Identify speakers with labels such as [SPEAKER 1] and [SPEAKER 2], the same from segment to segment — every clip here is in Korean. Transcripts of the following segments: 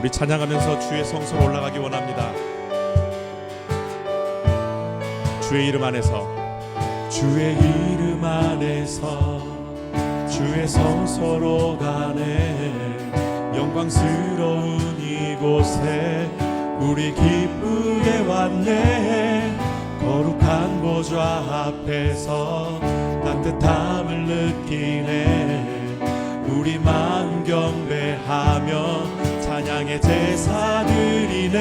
[SPEAKER 1] 우리 찬양하면서 주의 성소로 올라가기 원합니다. 주의 이름 안에서, 주의 이름 안에서 주의 성소로 가네. 영광스러운 이곳에 우리 기쁘게 왔네. 거룩한 보좌 앞에서 따뜻함을 느끼네. 우리 마음 경배하며 찬양의 제사 드리네.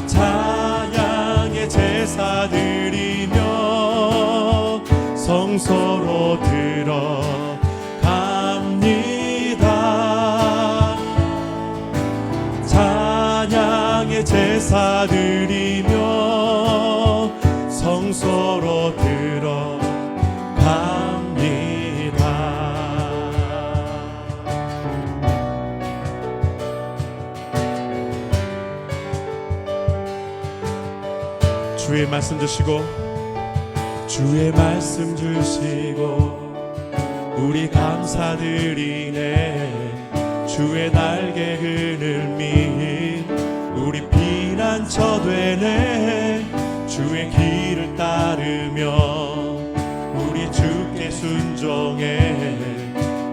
[SPEAKER 1] 찬양의 제사 드리며 성소로 들어갑니다. 찬양의 제사 드리며 성소로 들어갑니다. 주의 말씀 주시고, 주의 말씀 주시고 우리 감사드리네. 주의 날개 그늘밑 우리 피난처 되네. 주의 길을 따르며 우리 주께 순종해.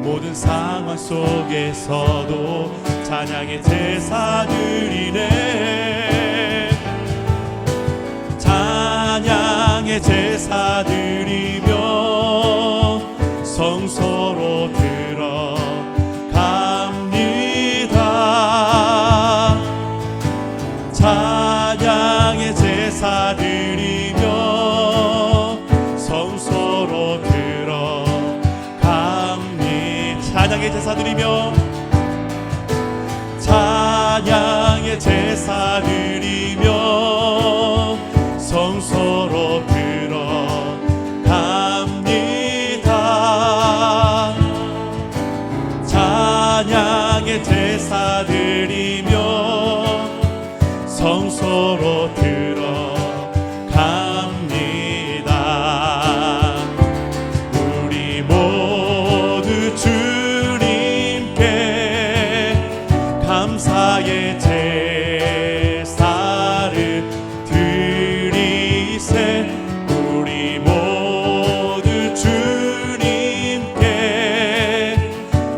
[SPEAKER 1] 모든 상황 속에서도 찬양의 제사 드리네. 찬양의 제사 드리며 성소로 들어갑니다. 찬양의 제사 드리며 성소로 들어갑니다. 찬양의 제사 드리며, 찬양의 제사 드리며 성소로 들어갑니다. 찬양의 제사 드리며 성소로 들어갑니다. 우리 모두 주님께 감사의 제사를 우리 모두 주님께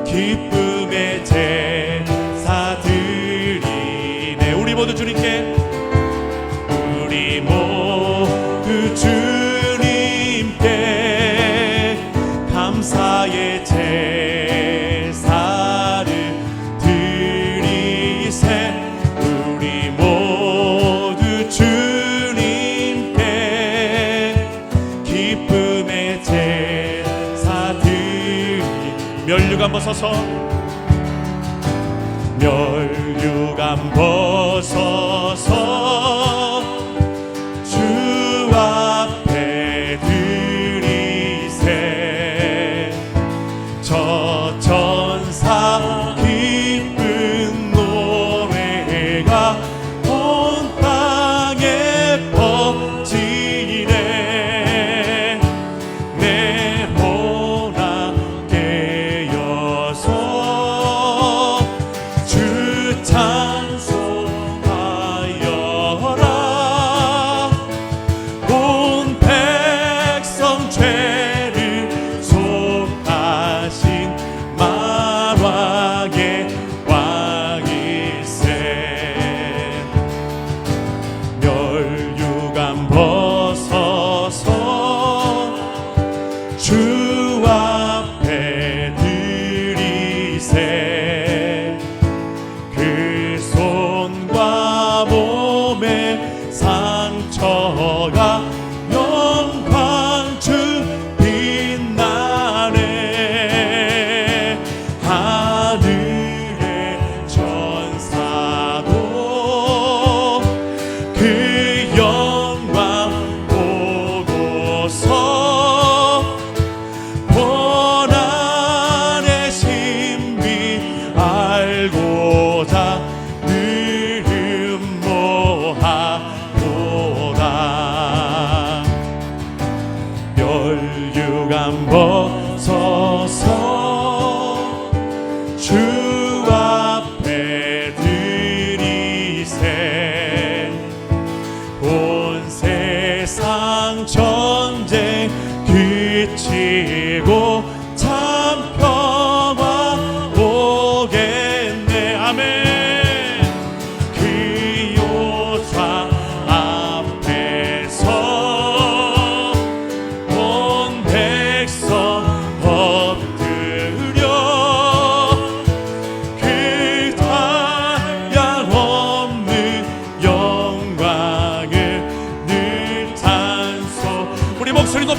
[SPEAKER 1] 기쁨의 제사 드리네. 우리 모두 주님께, 우리 모두 주님께 감사의 제사를 드리세. 우리 모두 기쁨의 제사 드리. 면류관 벗어서, 면류관 벗어서 주 앞에 드리세. 저 천사 기쁜 노래가 온 땅에 퍼지네. 내 보나 깨어서 주 찬송하여라. 온 백성 죄를 속하신 만왕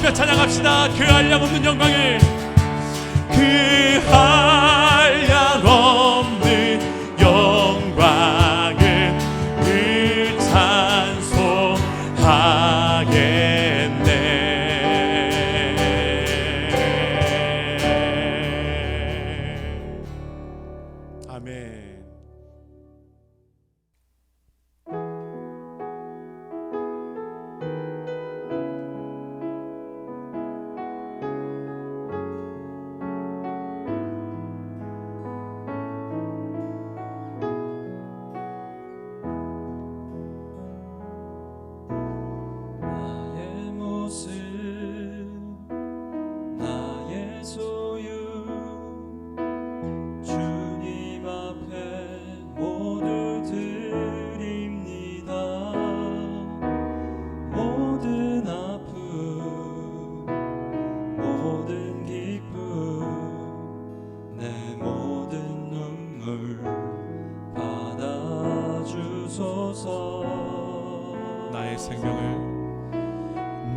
[SPEAKER 1] 함께 찬양합시다. 그 한량없는 영광을, 그 한량없는 영광을 늘 찬송하겠네. 아멘.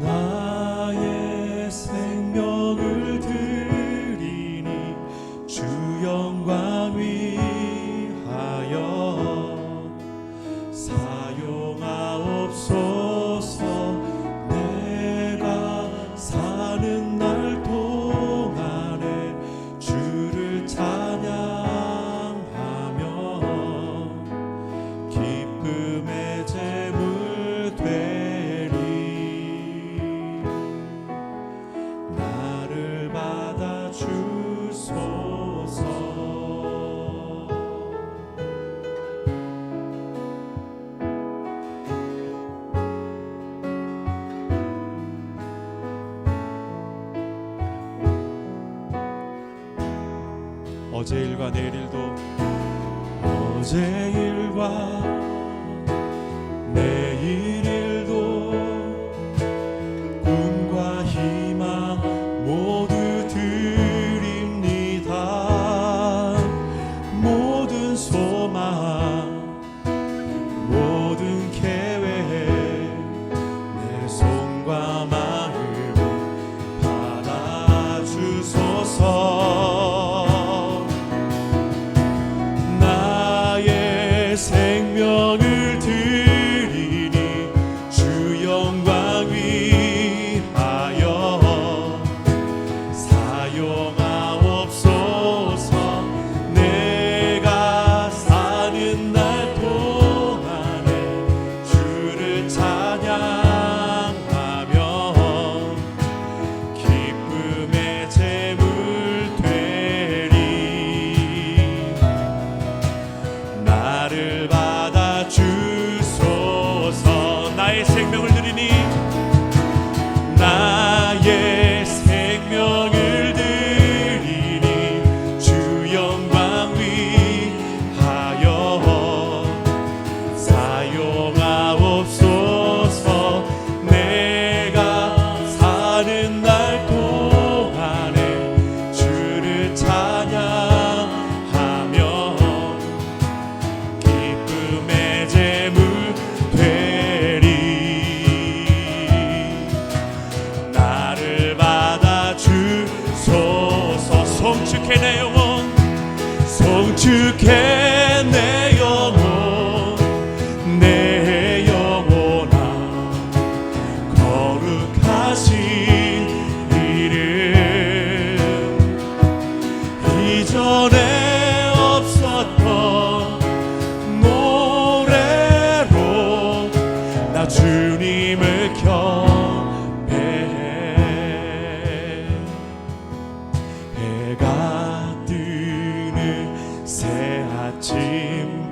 [SPEAKER 2] 나의 생명을 드리니 주 영광 위하여 사용하옵소서. 내가 사는 날 동안에 주를 찬양하며 기쁨의 제물 되리. 나를 받아 주소서.
[SPEAKER 1] 어제 일과 내일 일도,
[SPEAKER 2] 어제 일과 내일 일도 꿈과 희망 모두 드립니다. 모든 소망 모든 계획 내 손과 마음 받아주소서. 생명을 드리니 주 영광 위하여 사용하옵소서. 내가 사는 날 동안에 주를 찬양하며 기쁨의 제물 되리. 나를 받아 주소서. 나의 생명을 드리니, 나의 생명을 드리니 주 영광 위하여 사용하옵소서. 내가 사는 날 동안에 주를 찬양하며 기쁨의 제물 되리. 나를 받아 주소서. 송축해 내 영혼, 송축해 내 영혼, 내 영혼아 거룩하신 이름. 이전에 없었던 노래로 나 주님을 경배해. 해가 뜨는 새 아침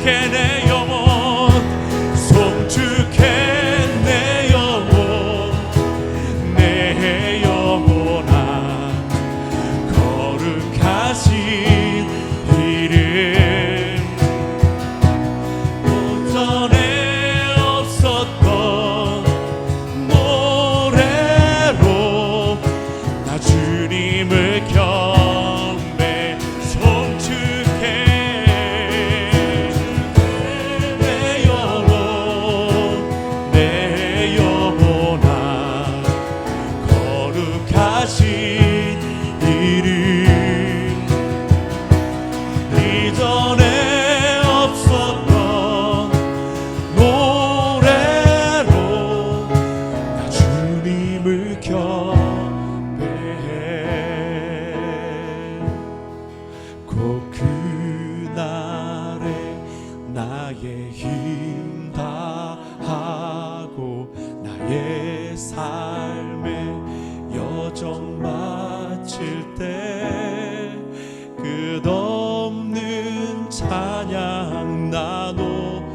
[SPEAKER 2] 송축해 내 영혼 송축해 내 영혼 내 영혼아 거룩하신 이름 본전에 없었던 노래로 나 주님을 경배 송축해 내 영혼 내 영혼아 거룩하신 이름 이전에 없었던 노래로 나 주님을 경배해 곧 그날에 나의 힘 다하고 나의 삶의 여정 마칠 때 끝없는 찬양 나누리라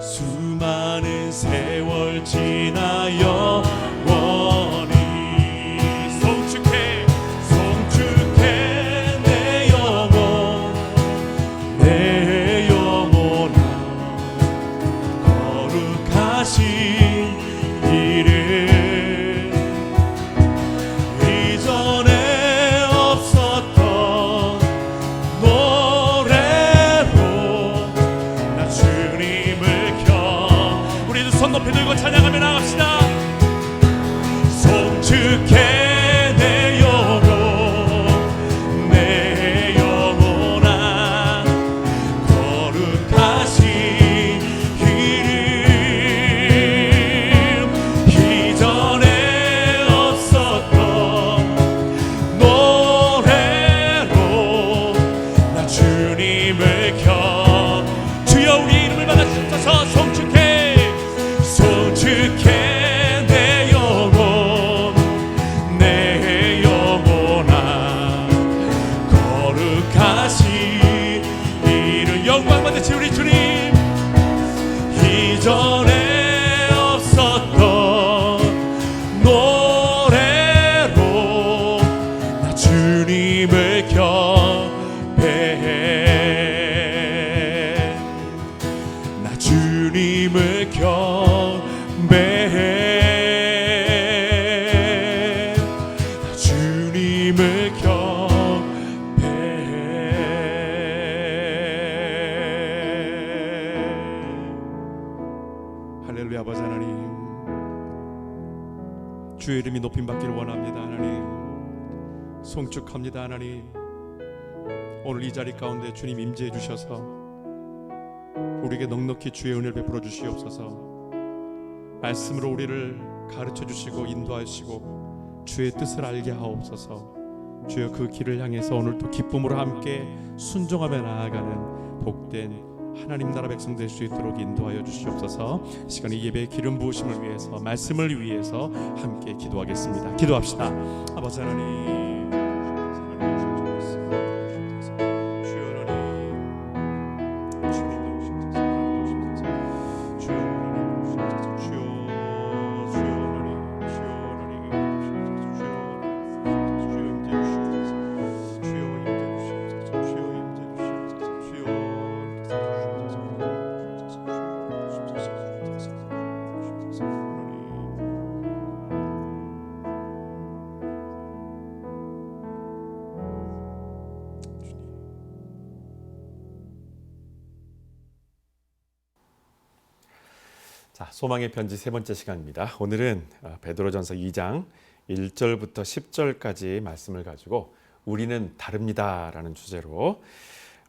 [SPEAKER 2] 수많은 세월 지나여 영원히 송축해 송축해 내 영혼 내 영혼아 거룩하신 이름 이전에 없었던 노래로 나 주님을 경 우리도 손 높이 들고 찬양하며 나갑시다 송축해 내 영혼 내 영혼아 거룩하신 이름 이전에 없었던 노래로 나 주님을 경 주여 우리 이름을 받아주셔서 송축해 송축해 내 영혼 내 영혼아 거룩하신 이름 영광 받으시 우리 주님 이전에 없었던 노래로 나 주님을 경배해 나 주님을 경배해 나 주님을 경배해 할렐루야 아버지 하나님 주의 이름이 높임받기를 원합니다 하나님 송축합니다 하나님 오늘 이 자리 가운데 주님 임재해 주셔서 우리에게 넉넉히 주의 은혜를 베풀어 주시옵소서 말씀으로 우리를 가르쳐 주시고 인도하시고 주의 뜻을 알게 하옵소서 주여 그 길을 향해서 오늘도 기쁨으로 함께 순종하며 나아가는 복된 하나님 나라 백성 될 수 있도록 인도하여 주시옵소서 시간 이 예배의 기름 부으심을 위해서 말씀을 위해서 함께 기도하겠습니다 기도합시다 아버지 하나님
[SPEAKER 3] 자, 소망의 편지 세 번째 시간입니다. 오늘은 베드로전서 2장 1절부터 10절까지 말씀을 가지고 우리는 다릅니다라는 주제로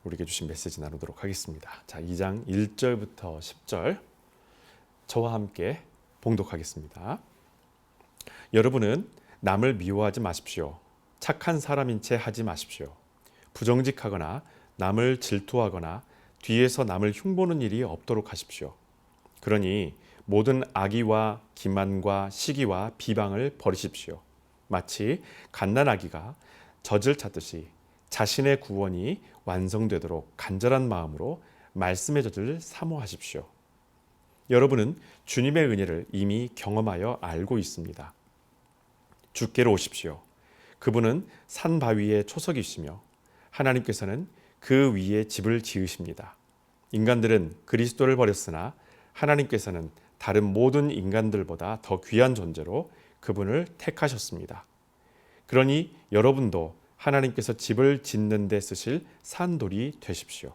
[SPEAKER 3] 우리에게 주신 메시지 나누도록 하겠습니다. 자, 2장 1절부터 10절 저와 함께 봉독하겠습니다. 여러분은 남을 미워하지 마십시오. 착한 사람인 채 하지 마십시오. 부정직하거나 남을 질투하거나 뒤에서 남을 흉보는 일이 없도록 하십시오. 그러니 모든 악의와 기만과 시기와 비방을 버리십시오. 마치 갓난아기가 젖을 찾듯이 자신의 구원이 완성되도록 간절한 마음으로 말씀의 젖을 사모하십시오. 여러분은 주님의 은혜를 이미 경험하여 알고 있습니다. 주께로 오십시오. 그분은 산 바위의 초석이시며 하나님께서는 그 위에 집을 지으십니다. 인간들은 그리스도를 버렸으나 하나님께서는 다른 모든 인간들보다 더 귀한 존재로 그분을 택하셨습니다. 그러니 여러분도 하나님께서 집을 짓는 데 쓰실 산돌이 되십시오.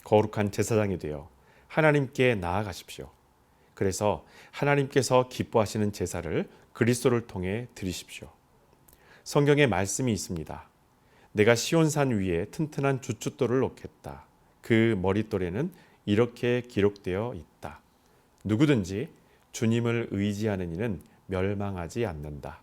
[SPEAKER 3] 거룩한 제사장이 되어 하나님께 나아가십시오. 그래서 하나님께서 기뻐하시는 제사를 그리스도를 통해 드리십시오. 성경에 말씀이 있습니다. 내가 시온산 위에 튼튼한 주춧돌을 놓겠다. 그 머릿돌에는 이렇게 기록되어 있다. 누구든지 주님을 의지하는 이는 멸망하지 않는다.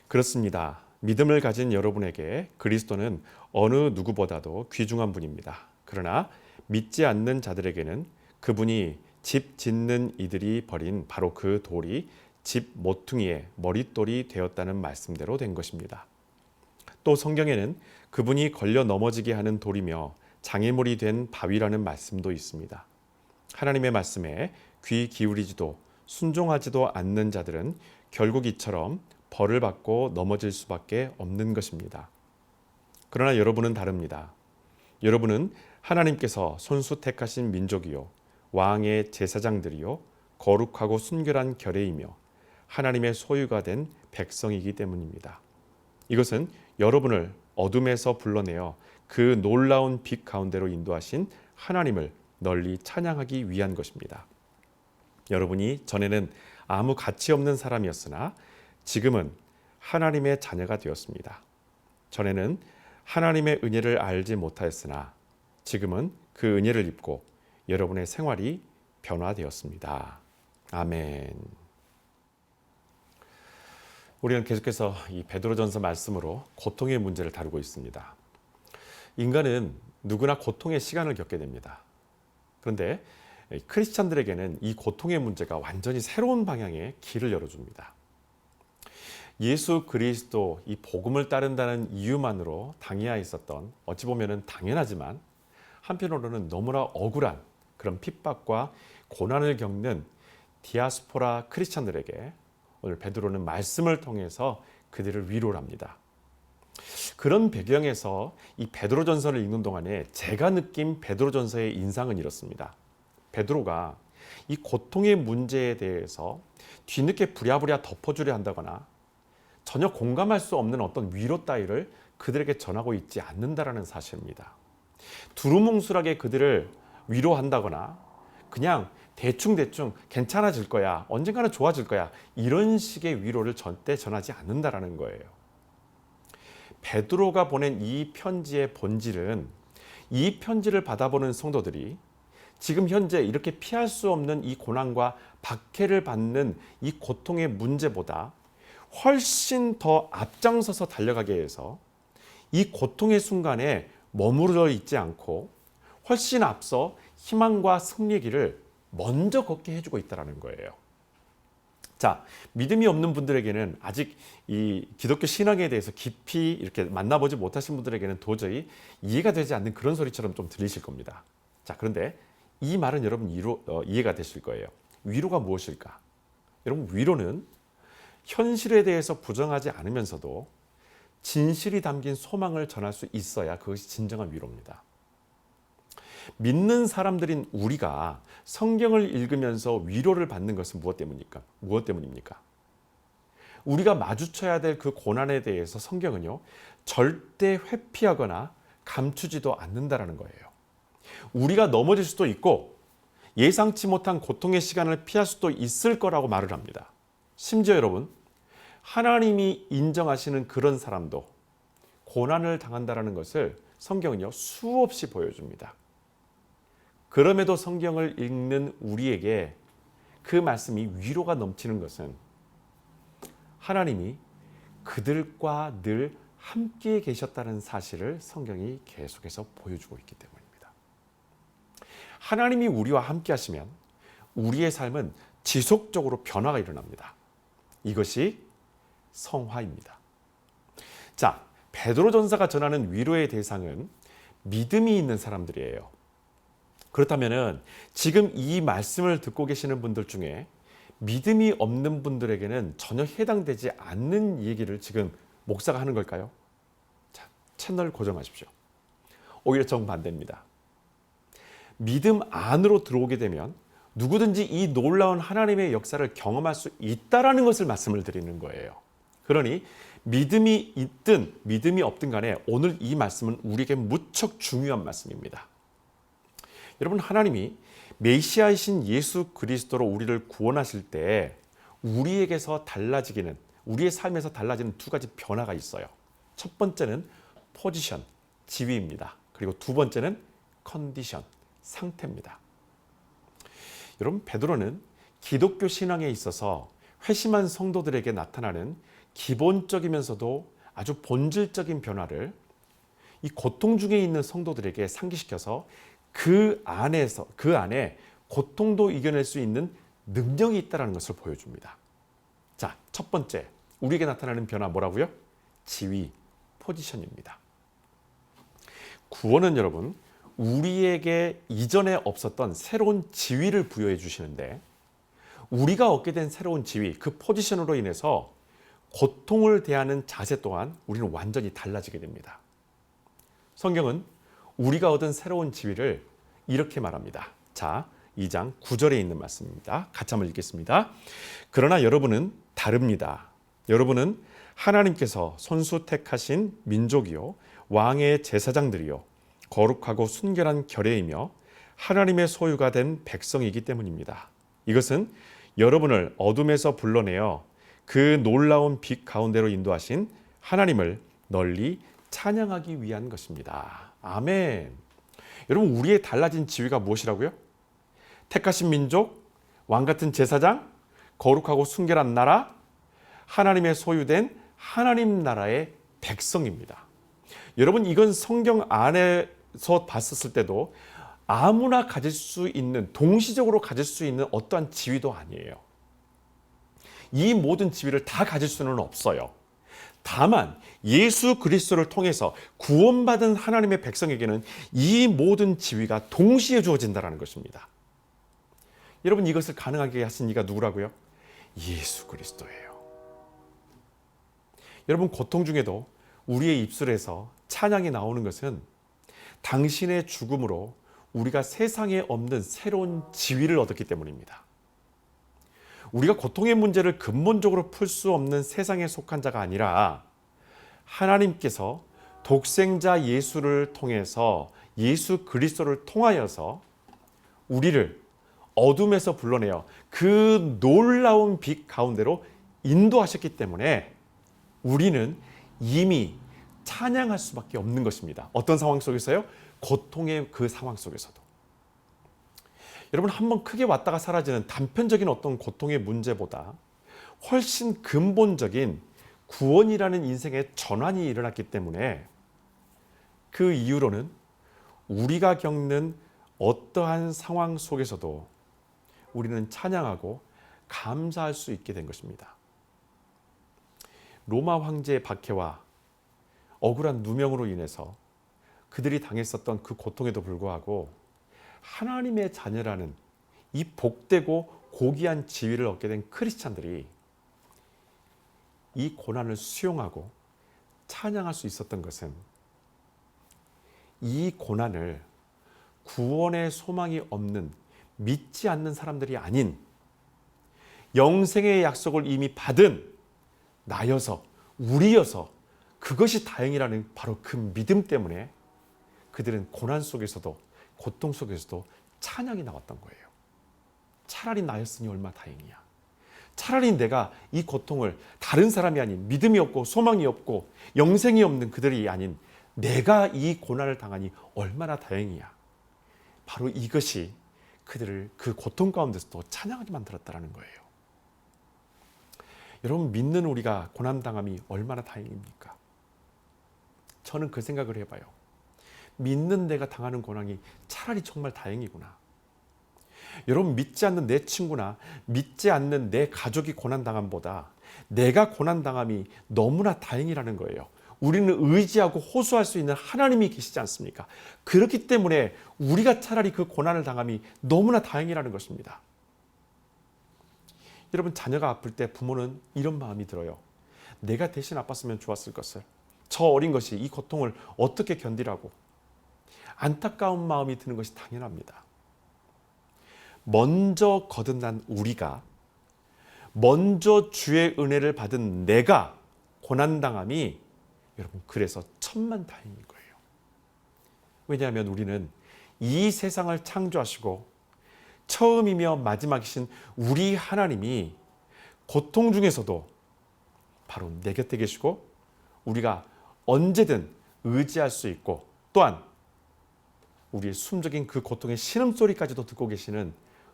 [SPEAKER 3] 그렇습니다. 믿음을 가진 여러분에게 그리스도는 어느 누구보다도 귀중한 분입니다. 그러나 믿지 않는 자들에게는 그분이 집 짓는 이들이 버린 바로 그 돌이 집 모퉁이의 머릿돌이 되었다는 말씀대로 된 것입니다. 또 성경에는 그분이 걸려 넘어지게 하는 돌이며 장애물이 된 바위라는 말씀도 있습니다. 하나님의 말씀에 귀 기울이지도 순종하지도 않는 자들은 결국 이처럼 벌을 받고 넘어질 수밖에 없는 것입니다. 그러나 여러분은 다릅니다. 여러분은 하나님께서 손수 택하신 민족이요 왕의 제사장들이요 거룩하고 순결한 결례이며 하나님의 소유가 된 백성이기 때문입니다. 이것은 여러분을 어둠에서 불러내어 그 놀라운 빛 가운데로 인도하신 하나님을 널리 찬양하기 위한 것입니다. 여러분이 전에는 아무 가치 없는 사람이었으나 지금은 하나님의 자녀가 되었습니다. 전에는 하나님의 은혜를 알지 못하였으나 지금은 그 은혜를 입고 여러분의 생활이 변화되었습니다. 아멘. 우리는 계속해서 이 베드로전서 말씀으로 고통의 문제를 다루고 있습니다. 인간은 누구나 고통의 시간을 겪게 됩니다. 그런데 크리스찬들에게는 이 고통의 문제가 완전히 새로운 방향의 길을 열어줍니다. 예수 그리스도 이 복음을 따른다는 이유만으로 당해야 있었던 어찌 보면 당연하지만 한편으로는 너무나 억울한 그런 핍박과 고난을 겪는 디아스포라 크리스찬들에게 오늘 베드로는 말씀을 통해서 그들을 위로를 합니다. 그런 배경에서 이 베드로전서를 읽는 동안에 제가 느낀 베드로전서의 인상은 이렇습니다. 베드로가 이 고통의 문제에 대해서 뒤늦게 부랴부랴 덮어주려 한다거나 전혀 공감할 수 없는 어떤 위로 따위를 그들에게 전하고 있지 않는다라는 사실입니다. 두루뭉술하게 그들을 위로한다거나 그냥 대충 괜찮아질 거야, 언젠가는 좋아질 거야, 이런 식의 위로를 절대 전하지 않는다라는 거예요. 베드로가 보낸 이 편지의 본질은 이 편지를 받아보는 성도들이 지금 현재 이렇게 피할 수 없는 이 고난과 박해를 받는 이 고통의 문제보다 훨씬 더 앞장서서 달려가게 해서 이 고통의 순간에 머무르러 있지 않고 훨씬 앞서 희망과 승리의 길을 먼저 걷게 해주고 있다는 거예요. 자, 믿음이 없는 분들에게는 아직 이 기독교 신앙에 대해서 깊이 이렇게 만나보지 못하신 분들에게는 도저히 이해가 되지 않는 그런 소리처럼 좀 들리실 겁니다. 자, 그런데 이 말은 여러분 이해가 되실 거예요. 위로가 무엇일까? 여러분, 위로는 현실에 대해서 부정하지 않으면서도 진실이 담긴 소망을 전할 수 있어야 그것이 진정한 위로입니다. 믿는 사람들인 우리가 성경을 읽으면서 위로를 받는 것은 무엇 때문입니까? 우리가 마주쳐야 될 그 고난에 대해서 성경은요, 절대 회피하거나 감추지도 않는다라는 거예요. 우리가 넘어질 수도 있고 예상치 못한 고통의 시간을 피할 수도 있을 거라고 말을 합니다. 심지어 여러분, 하나님이 인정하시는 그런 사람도 고난을 당한다라는 것을 성경은요, 수없이 보여줍니다. 그럼에도 성경을 읽는 우리에게 그 말씀이 위로가 넘치는 것은 하나님이 그들과 늘 함께 계셨다는 사실을 성경이 계속해서 보여주고 있기 때문입니다. 하나님이 우리와 함께 하시면 우리의 삶은 지속적으로 변화가 일어납니다. 이것이 성화입니다. 자, 베드로 전사가 전하는 위로의 대상은 믿음이 있는 사람들이에요. 그렇다면은 지금 이 말씀을 듣고 계시는 분들 중에 믿음이 없는 분들에게는 전혀 해당되지 않는 얘기를 지금 목사가 하는 걸까요? 자, 채널 고정하십시오. 오히려 정반대입니다. 믿음 안으로 들어오게 되면 누구든지 이 놀라운 하나님의 역사를 경험할 수 있다라는 것을 말씀을 드리는 거예요. 그러니 믿음이 있든 믿음이 없든 간에 오늘 이 말씀은 우리에게 무척 중요한 말씀입니다. 여러분, 하나님이 메시아이신 예수 그리스도로 우리를 구원하실 때 우리에게서 달라지기는, 우리의 삶에서 달라지는 두 가지 변화가 있어요. 첫 번째는 포지션, 지위입니다. 그리고 두 번째는 컨디션, 상태입니다. 여러분, 베드로는 기독교 신앙에 있어서 회심한 성도들에게 나타나는 기본적이면서도 아주 본질적인 변화를 이 고통 중에 있는 성도들에게 상기시켜서 그 안에 고통도 이겨낼 수 있는 능력이 있다는 것을 보여줍니다. 자, 첫 번째, 우리에게 나타나는 변화 뭐라고요? 지위, 포지션입니다. 구원은 여러분, 우리에게 이전에 없었던 새로운 지위를 부여해 주시는데, 우리가 얻게 된 새로운 지위, 그 포지션으로 인해서 고통을 대하는 자세 또한 우리는 완전히 달라지게 됩니다. 성경은 우리가 얻은 새로운 지위를 이렇게 말합니다. 자, 2장 9절에 있는 말씀입니다. 같이 한번 읽겠습니다. 그러나 여러분은 다릅니다. 여러분은 하나님께서 손수 택하신 민족이요 왕의 제사장들이요 거룩하고 순결한 결례이며 하나님의 소유가 된 백성이기 때문입니다. 이것은 여러분을 어둠에서 불러내어 그 놀라운 빛 가운데로 인도하신 하나님을 널리 찬양하기 위한 것입니다. 아멘. 여러분, 우리의 달라진 지위가 무엇이라고요? 택하신 민족, 왕같은 제사장, 거룩하고 순결한 나라, 하나님의 소유된 하나님 나라의 백성입니다. 여러분, 이건 성경 안에서 봤었을 때도 아무나 가질 수 있는, 동시적으로 가질 수 있는 어떠한 지위도 아니에요. 이 모든 지위를 다 가질 수는 없어요. 다만 예수 그리스도를 통해서 구원받은 하나님의 백성에게는 이 모든 지위가 동시에 주어진다는 것입니다. 여러분, 이것을 가능하게 하신 이가 누구라고요? 예수 그리스도예요. 여러분, 고통 중에도 우리의 입술에서 찬양이 나오는 것은 당신의 죽음으로 우리가 세상에 없는 새로운 지위를 얻었기 때문입니다. 우리가 고통의 문제를 근본적으로 풀 수 없는 세상에 속한 자가 아니라 하나님께서 독생자 예수를 통해서, 예수 그리스도를 통하여서 우리를 어둠에서 불러내어 그 놀라운 빛 가운데로 인도하셨기 때문에 우리는 이미 찬양할 수밖에 없는 것입니다. 어떤 상황 속에서요? 고통의 그 상황 속에서도. 여러분, 한번 크게 왔다가 사라지는 단편적인 어떤 고통의 문제보다 훨씬 근본적인 구원이라는 인생의 전환이 일어났기 때문에 그 이후로는 우리가 겪는 어떠한 상황 속에서도 우리는 찬양하고 감사할 수 있게 된 것입니다. 로마 황제의 박해와 억울한 누명으로 인해서 그들이 당했었던 그 고통에도 불구하고 하나님의 자녀라는 이 복되고 고귀한 지위를 얻게 된 크리스찬들이 이 고난을 수용하고 찬양할 수 있었던 것은 이 고난을 구원의 소망이 없는, 믿지 않는 사람들이 아닌 영생의 약속을 이미 받은 나여서, 우리여서 그것이 다행이라는 바로 그 믿음 때문에 그들은 고난 속에서도, 고통 속에서도 찬양이 나왔던 거예요. 차라리 나였으니 얼마나 다행이야. 차라리 내가 이 고통을 다른 사람이 아닌, 믿음이 없고 소망이 없고 영생이 없는 그들이 아닌 내가 이 고난을 당하니 얼마나 다행이야. 바로 이것이 그들을 그 고통 가운데서도 찬양하게 만들었다는 거예요. 여러분, 믿는 우리가 고난당함이 얼마나 다행입니까? 저는 그 생각을 해봐요. 믿는 내가 당하는 고난이 차라리 정말 다행이구나. 여러분, 믿지 않는 내 친구나 믿지 않는 내 가족이 고난당함보다 내가 고난당함이 너무나 다행이라는 거예요. 우리는 의지하고 호소할 수 있는 하나님이 계시지 않습니까? 그렇기 때문에 우리가 차라리 그 고난을 당함이 너무나 다행이라는 것입니다. 여러분, 자녀가 아플 때 부모는 이런 마음이 들어요. 내가 대신 아팠으면 좋았을 것을. 저 어린 것이 이 고통을 어떻게 견디라고. 안타까운 마음이 드는 것이 당연합니다. 먼저 거듭난 우리가, 먼저 주의 은혜를 받은 내가 고난당함이 여러분, 그래서 천만다행인 거예요. 왜냐하면 우리는 이 세상을 창조하시고 처음이며 마지막이신 우리 하나님이 고통 중에서도 바로 내 곁에 계시고 우리가 언제든 의지할 수 있고, 또한 우리의 숨적인 그 고통의 신음소리까지도 듣고 계시는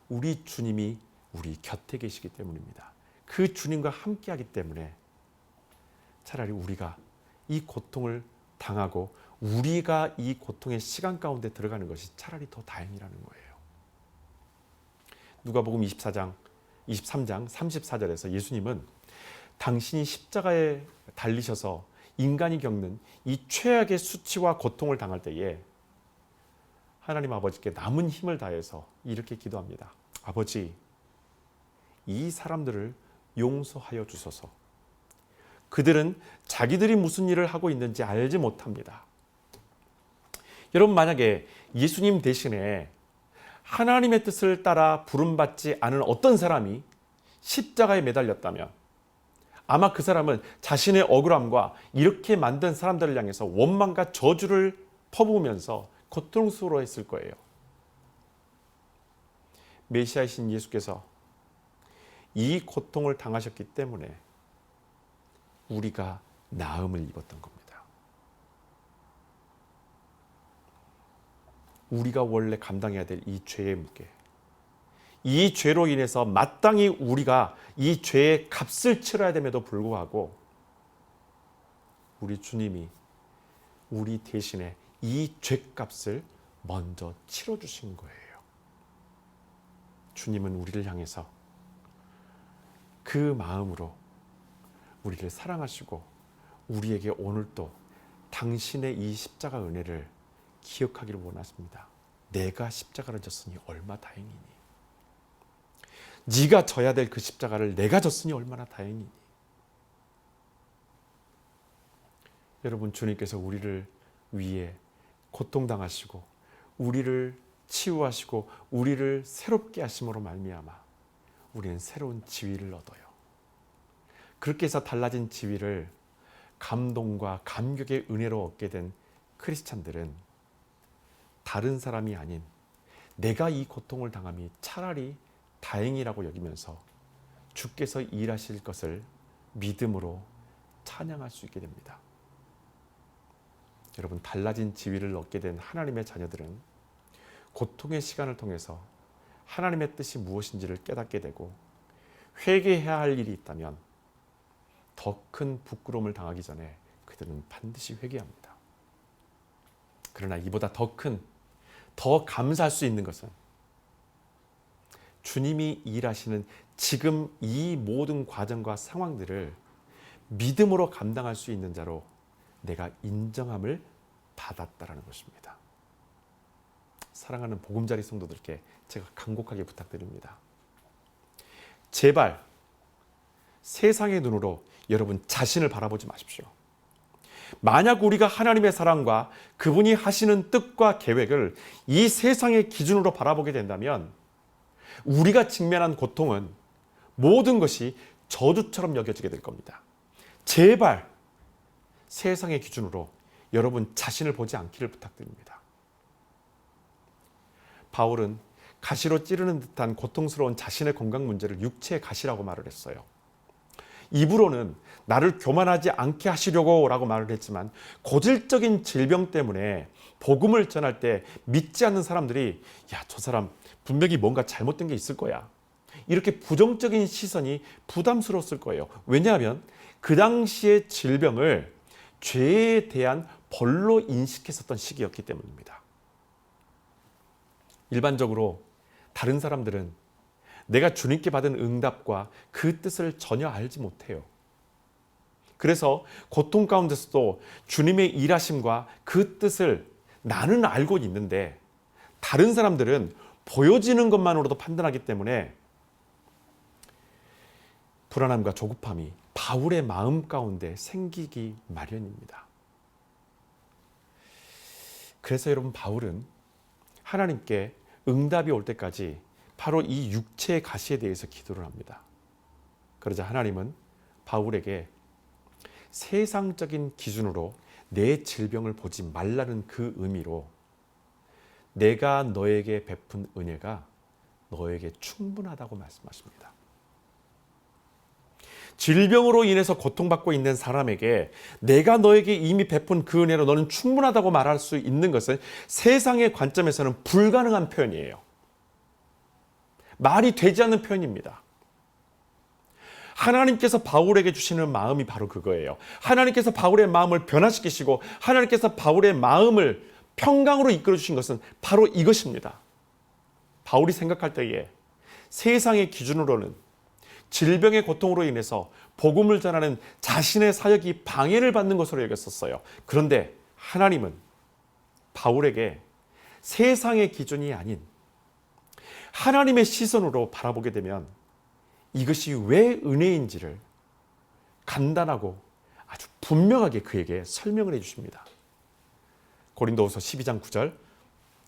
[SPEAKER 3] 우리 주님이 우리 곁에 계시기 때문입니다. 그 주님과 함께하기 때문에 차라리 우리가 이 고통을 당하고 우리가 이 고통의 시간 가운데 들어가는 것이 차라리 더 다행이라는 거예요. 누가복음 23장 34절에서 예수님은 당신이 십자가에 달리셔서 인간이 겪는 이 최악의 수치와 고통을 당할 때에 하나님 아버지께 남은 힘을 다해서 이렇게 기도합니다. 아버지, 이 사람들을 용서하여 주소서. 그들은 자기들이 무슨 일을 하고 있는지 알지 못합니다. 여러분, 만약에 예수님 대신에 하나님의 뜻을 따라 부름받지 않은 어떤 사람이 십자가에 매달렸다면 아마 그 사람은 자신의 억울함과 이렇게 만든 사람들을 향해서 원망과 저주를 퍼부으면서 고통스러워했을 거예요. 메시아이신 예수께서 이 고통을 당하셨기 때문에 우리가 나음을 입었던 겁니다. 우리가 원래 감당해야 될 이 죄의 무게, 이 죄로 인해서 마땅히 우리가 이 죄의 값을 치러야 됨에도 불구하고 우리 주님이 우리 대신에 이 죄값을 먼저 치러주신 거예요. 주님은 우리를 향해서 그 마음으로 우리를 사랑하시고 우리에게 오늘도 당신의 이 십자가 은혜를 기억하기를 원하십니다. 내가 십자가를 졌으니 얼마 다행이니. 네가 져야 될 그 십자가를 내가 졌으니 얼마나 다행이니. 여러분, 주님께서 우리를 위해 고통당하시고 우리를 치유하시고 우리를 새롭게 하심으로 말미암아 우리는 새로운 지위를 얻어요. 그렇게 해서 달라진 지위를 감동과 감격의 은혜로 얻게 된 크리스찬들은 다른 사람이 아닌 내가 이 고통을 당함이 차라리 다행이라고 여기면서 주께서 일하실 것을 믿음으로 찬양할 수 있게 됩니다. 여러분, 달라진 지위를 얻게 된 하나님의 자녀들은 고통의 시간을 통해서 하나님의 뜻이 무엇인지를 깨닫게 되고 회개해야 할 일이 있다면 더 큰 부끄러움을 당하기 전에 그들은 반드시 회개합니다. 그러나 이보다 더 감사할 수 있는 것은 주님이 일하시는 지금 이 모든 과정과 상황들을 믿음으로 감당할 수 있는 자로 내가 인정함을 받았다라는 것입니다. 사랑하는 보금자리 성도들께 제가 간곡하게 부탁드립니다. 제발 세상의 눈으로 여러분 자신을 바라보지 마십시오. 만약 우리가 하나님의 사랑과 그분이 하시는 뜻과 계획을 이 세상의 기준으로 바라보게 된다면 우리가 직면한 고통은 모든 것이 저주처럼 여겨지게 될 겁니다. 제발 세상의 기준으로 여러분 자신을 보지 않기를 부탁드립니다. 바울은 가시로 찌르는 듯한 고통스러운 자신의 건강 문제를 육체의 가시라고 말을 했어요. 입으로는 나를 교만하지 않게 하시려고 라고 말을 했지만 고질적인 질병 때문에 복음을 전할 때 믿지 않는 사람들이 야, 저 사람 분명히 뭔가 잘못된 게 있을 거야. 이렇게 부정적인 시선이 부담스러웠을 거예요. 왜냐하면 그 당시의 질병을 죄에 대한 벌로 인식했었던 시기였기 때문입니다. 일반적으로 다른 사람들은 내가 주님께 받은 응답과 그 뜻을 전혀 알지 못해요. 그래서 고통 가운데서도 주님의 일하심과 그 뜻을 나는 알고 있는데 다른 사람들은 보여지는 것만으로도 판단하기 때문에 불안함과 조급함이 바울의 마음 가운데 생기기 마련입니다. 그래서 여러분, 바울은 하나님께 응답이 올 때까지 바로 이 육체의 가시에 대해서 기도를 합니다. 그러자 하나님은 바울에게 세상적인 기준으로 내 질병을 보지 말라는 그 의미로 내가 너에게 베푼 은혜가 너에게 충분하다고 말씀하십니다. 질병으로 인해서 고통받고 있는 사람에게 내가 너에게 이미 베푼 그 은혜로 너는 충분하다고 말할 수 있는 것은 세상의 관점에서는 불가능한 표현이에요. 말이 되지 않는 표현입니다. 하나님께서 바울에게 주시는 마음이 바로 그거예요. 하나님께서 바울의 마음을 변화시키시고 하나님께서 바울의 마음을 평강으로 이끌어 주신 것은 바로 이것입니다. 바울이 생각할 때에 세상의 기준으로는 질병의 고통으로 인해서 복음을 전하는 자신의 사역이 방해를 받는 것으로 여겼었어요. 그런데 하나님은 바울에게 세상의 기준이 아닌 하나님의 시선으로 바라보게 되면 이것이 왜 은혜인지를 간단하고 아주 분명하게 그에게 설명을 해주십니다. 고린도후서 12장 9절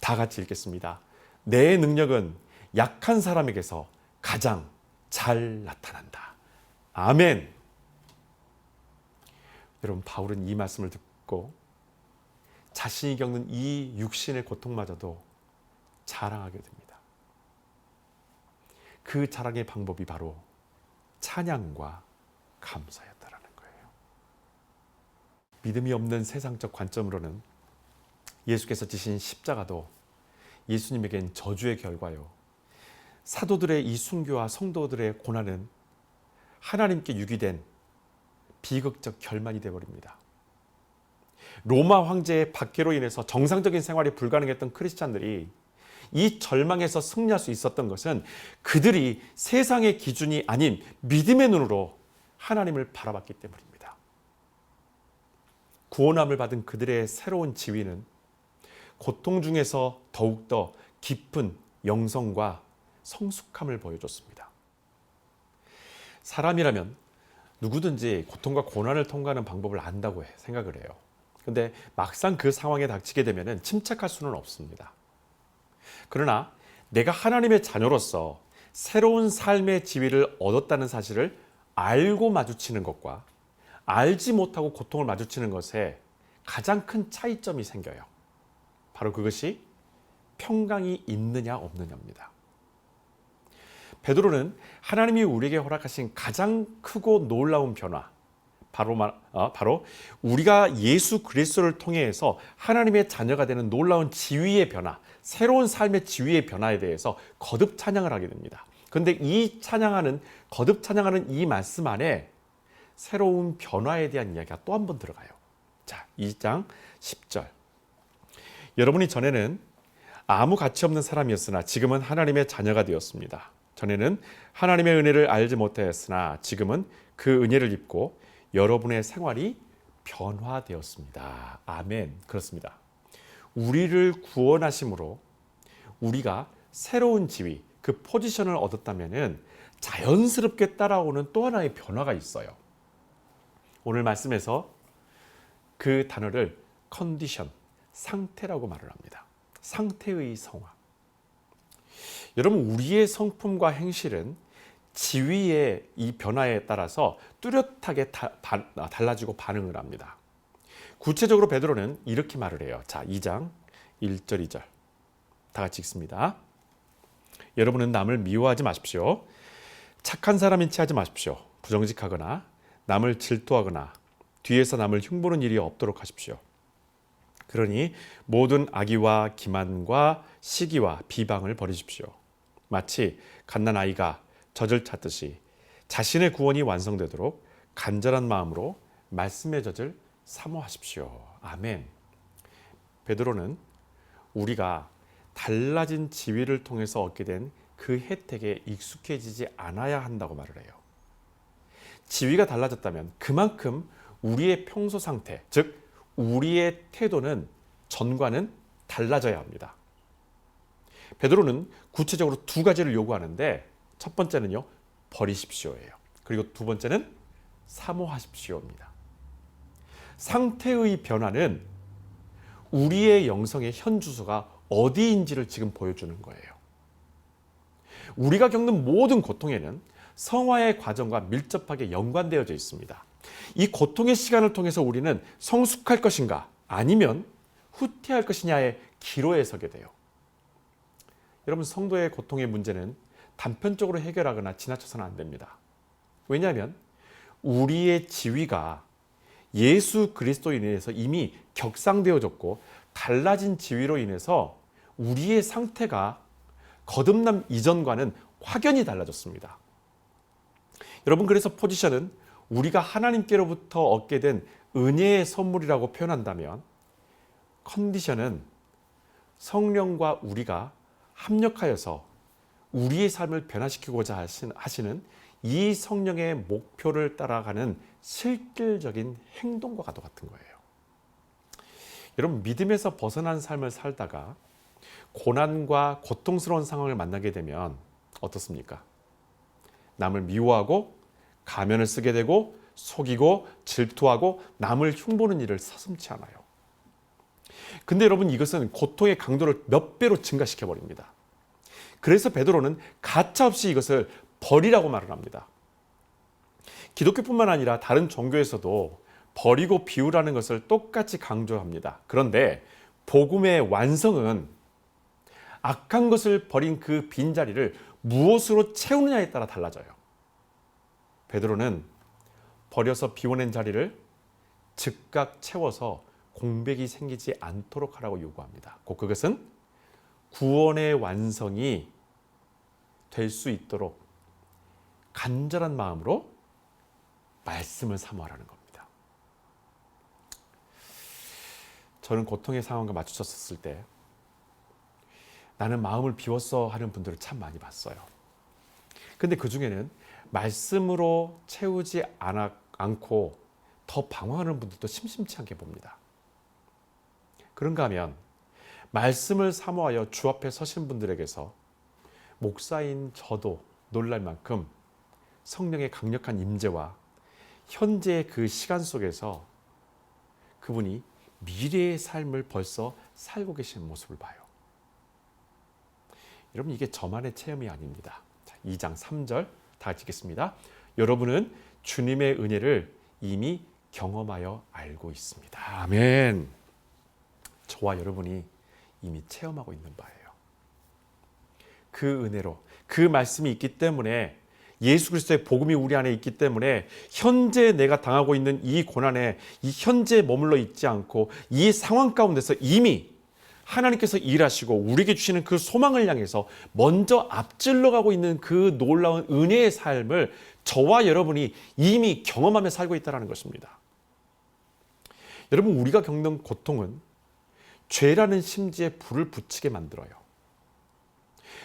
[SPEAKER 3] 다 같이 읽겠습니다. 내 능력은 약한 사람에게서 가장 잘 나타난다. 아멘. 여러분, 바울은 이 말씀을 듣고 자신이 겪는 이 육신의 고통마저도 자랑하게 됩니다. 그 자랑의 방법이 바로 찬양과 감사였다라는 거예요. 믿음이 없는 세상적 관점으로는 예수께서 지신 십자가도 예수님에겐 저주의 결과요. 사도들의 이 순교와 성도들의 고난은 하나님께 유기된 비극적 결말이 되어버립니다. 로마 황제의 박해로 인해서 정상적인 생활이 불가능했던 크리스찬들이 이 절망에서 승리할 수 있었던 것은 그들이 세상의 기준이 아닌 믿음의 눈으로 하나님을 바라봤기 때문입니다. 구원함을 받은 그들의 새로운 지위는 고통 중에서 더욱더 깊은 영성과 성숙함을 보여줬습니다. 사람이라면 누구든지 고통과 고난을 통과하는 방법을 안다고 생각을 해요. 그런데 막상 그 상황에 닥치게 되면 침착할 수는 없습니다. 그러나 내가 하나님의 자녀로서 새로운 삶의 지위를 얻었다는 사실을 알고 마주치는 것과 알지 못하고 고통을 마주치는 것에 가장 큰 차이점이 생겨요. 바로 그것이 평강이 있느냐 없느냐입니다. 베드로는 하나님이 우리에게 허락하신 가장 크고 놀라운 변화, 바로 우리가 예수 그리스도를 통해서 하나님의 자녀가 되는 놀라운 지위의 변화, 새로운 삶의 지위의 변화에 대해서 거듭 찬양을 하게 됩니다. 그런데 이 거듭 찬양하는 이 말씀 안에 새로운 변화에 대한 이야기가 또 한 번 들어가요. 자, 2장 10절. 여러분이 전에는 아무 가치 없는 사람이었으나 지금은 하나님의 자녀가 되었습니다. 전에는 하나님의 은혜를 알지 못하였으나 지금은 그 은혜를 입고 여러분의 생활이 변화되었습니다. 아멘. 그렇습니다. 우리를 구원하심으로 우리가 새로운 지위, 그 포지션을 얻었다면 자연스럽게 따라오는 또 하나의 변화가 있어요. 오늘 말씀에서 그 단어를 컨디션, 상태라고 말을 합니다. 상태의 성화. 여러분, 우리의 성품과 행실은 지위의 이 변화에 따라서 뚜렷하게 달라지고 반응을 합니다. 구체적으로 베드로는 이렇게 말을 해요. 자, 2장 1절 2절 다 같이 읽습니다. 여러분은 남을 미워하지 마십시오. 착한 사람인 체 하지 마십시오. 부정직하거나 남을 질투하거나 뒤에서 남을 흉보는 일이 없도록 하십시오. 그러니 모든 악의와 기만과 시기와 비방을 버리십시오. 마치 갓난아이가 젖을 찾듯이 자신의 구원이 완성되도록 간절한 마음으로 말씀의 젖을 사모하십시오. 아멘. 베드로는 우리가 달라진 지위를 통해서 얻게 된 그 혜택에 익숙해지지 않아야 한다고 말을 해요. 지위가 달라졌다면 그만큼 우리의 평소 상태, 즉 우리의 태도는 전과는 달라져야 합니다. 베드로는 구체적으로 두 가지를 요구하는데 첫 번째는요, 버리십시오예요. 그리고 두 번째는 사모하십시오입니다. 상태의 변화는 우리의 영성의 현 주소가 어디인지를 지금 보여주는 거예요. 우리가 겪는 모든 고통에는 성화의 과정과 밀접하게 연관되어져 있습니다. 이 고통의 시간을 통해서 우리는 성숙할 것인가 아니면 후퇴할 것이냐의 기로에 서게 돼요. 여러분, 성도의 고통의 문제는 단편적으로 해결하거나 지나쳐서는 안 됩니다. 왜냐하면 우리의 지위가 예수 그리스도로 인해서 이미 격상되어졌고 달라진 지위로 인해서 우리의 상태가 거듭남 이전과는 확연히 달라졌습니다. 여러분, 그래서 포지션은 우리가 하나님께로부터 얻게 된 은혜의 선물이라고 표현한다면, 컨디션은 성령과 우리가 합력하여서 우리의 삶을 변화시키고자 하시는 이 성령의 목표를 따라가는 실질적인 행동과 같은 거예요. 여러분, 믿음에서 벗어난 삶을 살다가 고난과 고통스러운 상황을 만나게 되면 어떻습니까? 남을 미워하고 가면을 쓰게 되고 속이고 질투하고 남을 흉보는 일을 서슴지 않아요. 근데 여러분, 이것은 고통의 강도를 몇 배로 증가시켜 버립니다. 그래서 베드로는 가차없이 이것을 버리라고 말을 합니다. 기독교뿐만 아니라 다른 종교에서도 버리고 비우라는 것을 똑같이 강조합니다. 그런데 복음의 완성은 악한 것을 버린 그 빈자리를 무엇으로 채우느냐에 따라 달라져요. 베드로는 버려서 비워낸 자리를 즉각 채워서 공백이 생기지 않도록 하라고 요구합니다. 곧 그것은 구원의 완성이 될 수 있도록 간절한 마음으로 말씀을 사모하라는 겁니다. 저는 고통의 상황과 마주쳤을 때 나는 마음을 비웠어 하는 분들을 참 많이 봤어요. 근데 그 중에는 말씀으로 채우지 않고 더 방황하는 분들도 심심치 않게 봅니다. 그런가 하면 말씀을 사모하여 주 앞에 서신 분들에게서 목사인 저도 놀랄 만큼 성령의 강력한 임재와 현재의 그 시간 속에서 그분이 미래의 삶을 벌써 살고 계시는 모습을 봐요. 여러분, 이게 저만의 체험이 아닙니다. 2장 3절 다 같이 읽겠습니다. 여러분은 주님의 은혜를 이미 경험하여 알고 있습니다. 아멘. 저와 여러분이 이미 체험하고 있는 바예요. 그 은혜로, 그 말씀이 있기 때문에, 예수 그리스도의 복음이 우리 안에 있기 때문에 현재 내가 당하고 있는 이 고난에 이 현재에 머물러 있지 않고 이 상황 가운데서 이미 하나님께서 일하시고 우리에게 주시는 그 소망을 향해서 먼저 앞질러 가고 있는 그 놀라운 은혜의 삶을 저와 여러분이 이미 경험하며 살고 있다는 것입니다. 여러분, 우리가 겪는 고통은 죄라는 심지에 불을 붙이게 만들어요.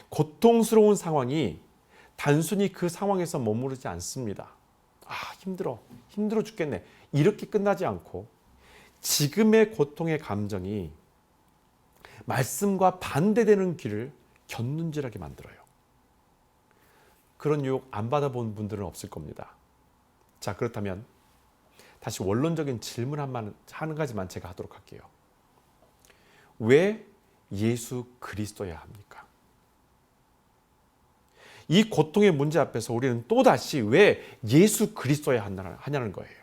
[SPEAKER 3] 고통스러운 상황이 단순히 그 상황에서 머무르지 않습니다. 힘들어 죽겠네, 이렇게 끝나지 않고 지금의 고통의 감정이 말씀과 반대되는 길을 견눈질하게 만들어요. 그런 유혹 안 받아본 분들은 없을 겁니다. 자, 그렇다면 다시 원론적인 질문 한 가지만 제가 하도록 할게요. 왜 예수 그리스도야 합니까? 이 고통의 문제 앞에서 우리는 또다시 왜 예수 그리스도야 하냐는 거예요.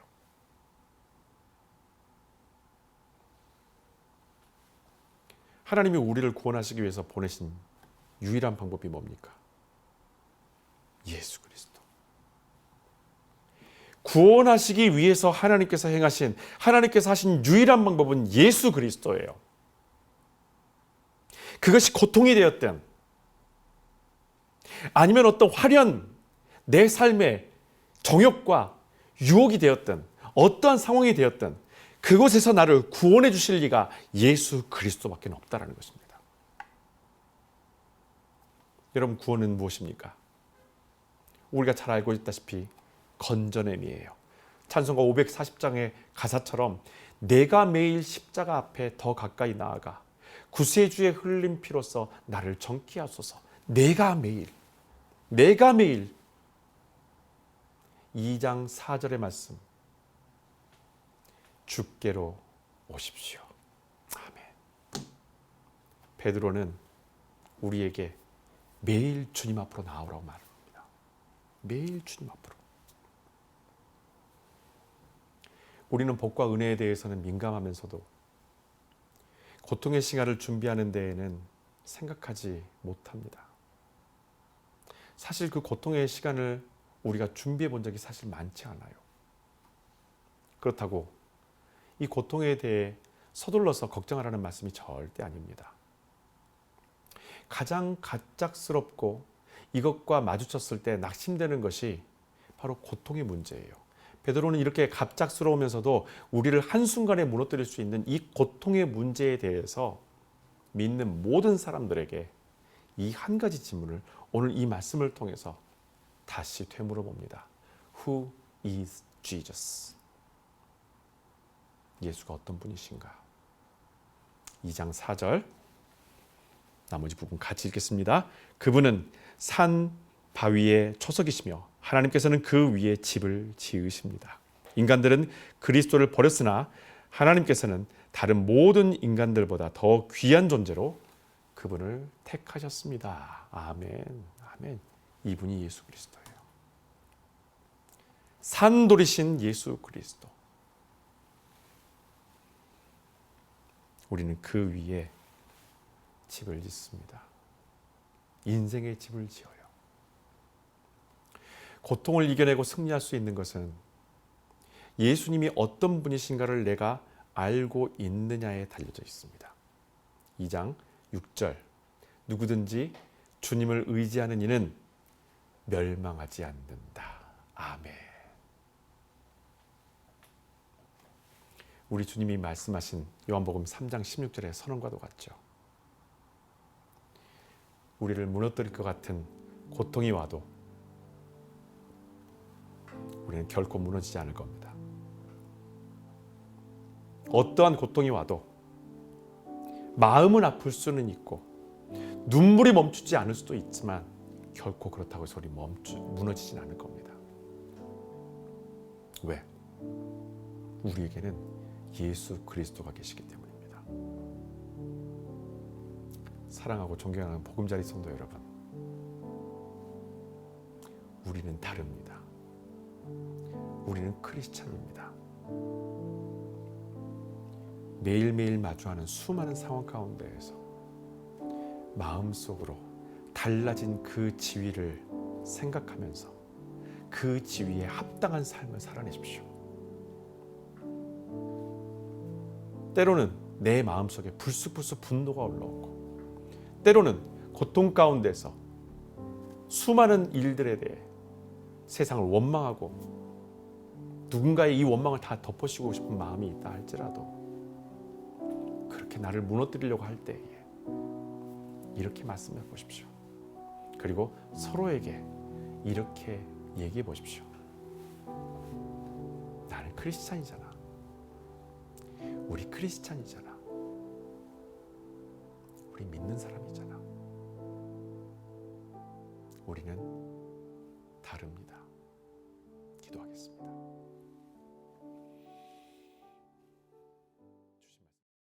[SPEAKER 3] 하나님이 우리를 구원하시기 위해서 보내신 유일한 방법이 뭡니까? 예수 그리스도. 구원하시기 위해서 하나님께서 하신 유일한 방법은 예수 그리스도예요. 그것이 고통이 되었든 아니면 어떤 화려한 내 삶의 정욕과 유혹이 되었든 어떠한 상황이 되었든 그곳에서 나를 구원해 주실 리가 예수 그리스도밖에 없다는 것입니다. 여러분, 구원은 무엇입니까? 우리가 잘 알고 있다시피 건져냄이에요. 찬송가 540장의 가사처럼 내가 매일 십자가 앞에 더 가까이 나아가 구세주의 흘린 피로써 나를 정케 하소서. 내가 매일 2장 4절의 말씀, 주께로 오십시오. 아멘. 베드로는 우리에게 매일 주님 앞으로 나오라고 말합니다. 매일 주님 앞으로. 우리는 복과 은혜에 대해서는 민감하면서도 고통의 시간을 준비하는 데에는 생각하지 못합니다. 사실 그 고통의 시간을 우리가 준비해 본 적이 사실 많지 않아요. 그렇다고 이 고통에 대해 서둘러서 걱정하라는 말씀이 절대 아닙니다. 가장 갑작스럽고 이것과 마주쳤을 때 낙심되는 것이 바로 고통의 문제예요. 베드로는 이렇게 갑작스러우면서도 우리를 한순간에 무너뜨릴 수 있는 이 고통의 문제에 대해서 믿는 모든 사람들에게 이 한 가지 질문을 오늘 이 말씀을 통해서 다시 되물어 봅니다. Who is Jesus? 예수가 어떤 분이신가? 2장 4절 나머지 부분 같이 읽겠습니다. 그분은 산 바위의 초석이시며 하나님께서는 그 위에 집을 지으십니다. 인간들은 그리스도를 버렸으나 하나님께서는 다른 모든 인간들보다 더 귀한 존재로 그분을 택하셨습니다. 아멘. 아멘. 이분이 예수 그리스도예요. 산돌이신 예수 그리스도. 우리는 그 위에 집을 짓습니다. 인생의 집을 지어요. 고통을 이겨내고 승리할 수 있는 것은 예수님이 어떤 분이신가를 내가 알고 있느냐에 달려져 있습니다. 2장 6절 누구든지 주님을 의지하는 이는 멸망하지 않는다. 아멘. 우리 주님이 말씀하신 요한복음 3장 16절의 선언과도 같죠. 우리를 무너뜨릴 것 같은 고통이 와도 우리는 결코 무너지지 않을 겁니다. 어떠한 고통이 와도 마음은 아플 수는 있고 눈물이 멈추지 않을 수도 있지만 결코 그렇다고 해서 우리 무너지진 않을 겁니다. 왜? 우리에게는 예수 그리스도가 계시기 때문입니다. 사랑하고 존경하는 복음자리 성도 여러분, 우리는 다릅니다. 우리는 크리스찬입니다. 매일매일 마주하는 수많은 상황 가운데에서 마음속으로 달라진 그 지위를 생각하면서 그 지위에 합당한 삶을 살아내십시오. 때로는 내 마음속에 불쑥불쑥 분노가 올라오고 때로는 고통 가운데서 수많은 일들에 대해 세상을 원망하고 누군가의 이 원망을 다 덮어씌우고 싶은 마음이 있다 할지라도 그렇게 나를 무너뜨리려고 할 때에 이렇게 말씀해 보십시오. 그리고 서로에게 이렇게 얘기해 보십시오. 나는 크리스찬이잖아. 우리 크리스찬이잖아. 우리 믿는 사람이잖아. 우리는 다릅니다.